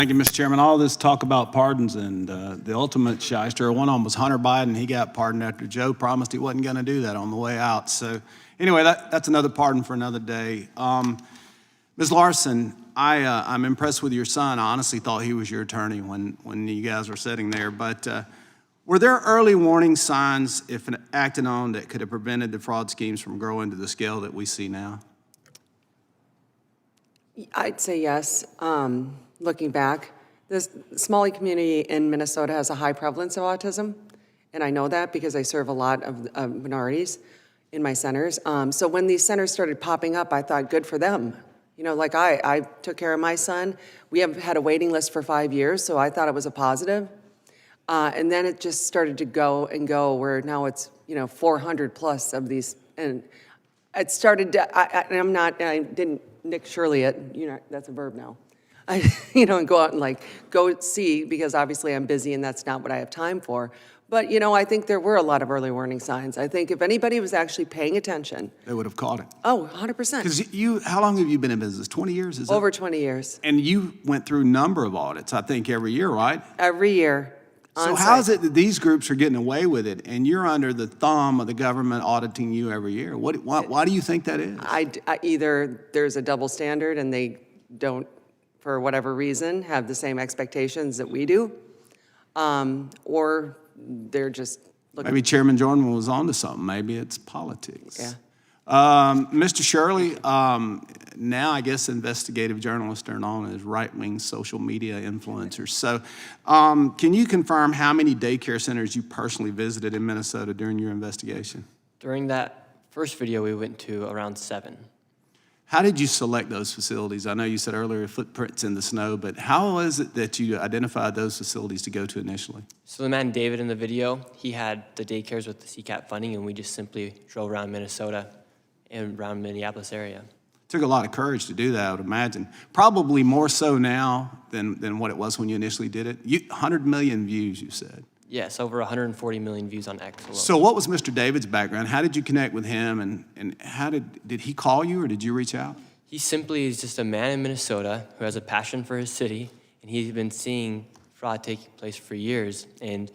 Thank you, Mr. Chairman. All this talk about pardons and the ultimate shyster, one of them was Hunter Biden. He got pardoned after Joe promised he wasn't going to do that on the way out. So anyway, that's another pardon for another day. Ms. Larson, I'm impressed with your son. I honestly thought he was your attorney when you guys were sitting there. But were there early warning signs, if acted on, that could have prevented the fraud schemes from growing to the scale that we see now? I'd say yes. Looking back, the Somali community in Minnesota has a high prevalence of autism, and I know that because I serve a lot of minorities in my centers. So when these centers started popping up, I thought, good for them. You know, like I took care of my son. We have had a waiting list for 5 years, so I thought it was a positive. And then it just started to go and go, where now it's, 400 plus of these. And it started to, I didn't Nick Shirley it, that's a verb now. And go out and go see, because obviously I'm busy and that's not what I have time for. But, I think there were a lot of early warning signs. I think if anybody was actually paying attention. They would have caught it. Oh, 100%. Because how long have you been in business? 20 years, is it? Over 20 years. And you went through a number of audits, I think, every year, right? Every year. So how is it that these groups are getting away with it and you're under the thumb of the government auditing you every year? Why do you think that is? Either there's a double standard and they don't, for whatever reason, have the same expectations that we do, or they're just looking. Maybe Chairman Jordan was onto something. Maybe it's politics. Yeah. Mr. Shirley, now I guess investigative journalists are known as right-wing social media influencers. So can you confirm how many daycare centers you personally visited in Minnesota during your investigation? During that first video, we went to around 7. How did you select those facilities? I know you said earlier footprints in the snow, but how is it that you identified those facilities to go to initially? So the man David in the video, he had the daycares with the CCAP funding, and we just simply drove around Minnesota and around Minneapolis area. Took a lot of courage to do that, I would imagine. Probably more so now than what it was when you initially did it. 100 million views, you said. Yes, over 140 million views on X alone. So what was Mr. David's background? How did you connect with him, and how did he call you, or did you reach out? He simply is just a man in Minnesota who has a passion for his city, and he's been seeing fraud taking place for years. And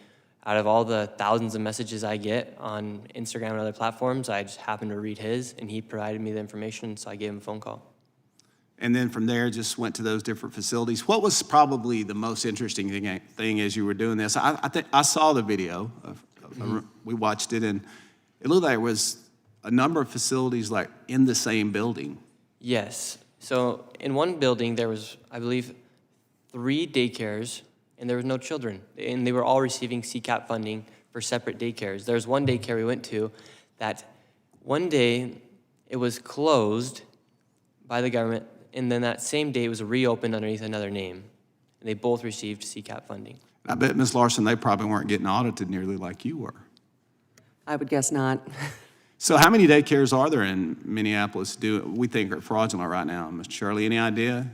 out of all the thousands of messages I get on Instagram and other platforms, I just happened to read his, and he provided me the information, so I gave him a phone call. And then from there, just went to those different facilities. What was probably the most interesting thing as you were doing this? I think I saw the video. We watched it, and it looked like there was a number of facilities in the same building. Yes. So in one building, there was, I believe, 3 daycares, and there was no children. And they were all receiving CCAP funding for separate daycares. There was one daycare we went to that one day it was closed by the government, and then that same day it was reopened underneath another name. And they both received CCAP funding. I bet, Ms. Larson, they probably weren't getting audited nearly like you were. I would guess not. So how many daycares are there in Minneapolis we think are fraudulent right now? Mr. Shirley, any idea?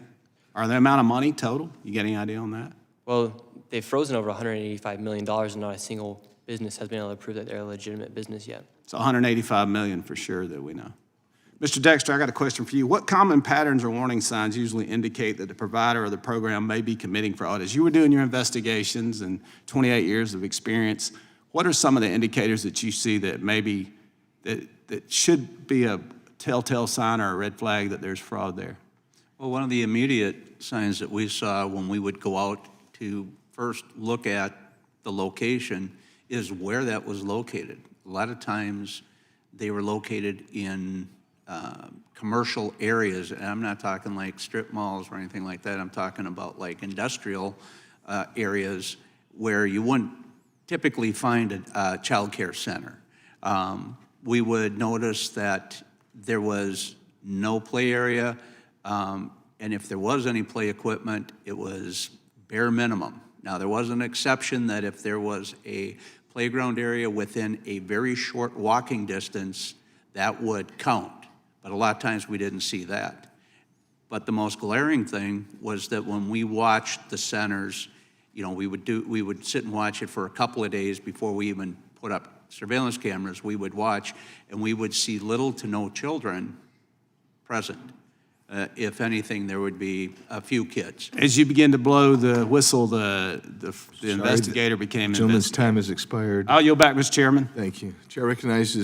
Or the amount of money total? You get any idea on that? Well, they've frozen over $185 million, and not a single business has been able to prove that they're a legitimate business yet. It's $185 million for sure that we know. Mr. Dexter, I got a question for you. What common patterns or warning signs usually indicate that the provider or the program may be committing fraud? As you were doing your investigations and 28 years of experience, what are some of the indicators that you see that maybe that should be a telltale sign or a red flag that there's fraud there? Well, one of the immediate signs that we saw when we would go out to first look at the location is where that was located. A lot of times they were located in commercial areas, and I'm not talking like strip malls or anything like that. I'm talking about like industrial areas where you wouldn't typically find a child care center. We would notice that there was no play area, and if there was any play equipment, it was bare minimum. Now, there was an exception that if there was a playground area within a very short walking distance, that would count. But a lot of times we didn't see that. But the most glaring thing was that when we watched the centers, we would sit and watch it for a couple of days before we even put up surveillance cameras. We would watch, and we would see little to no children present. If anything, there would be a few kids. As you begin to blow the whistle, the investigator became Gentleman's investigator. time has expired. I'll yield back, Mr. Chairman. Thank you. Chair recognizes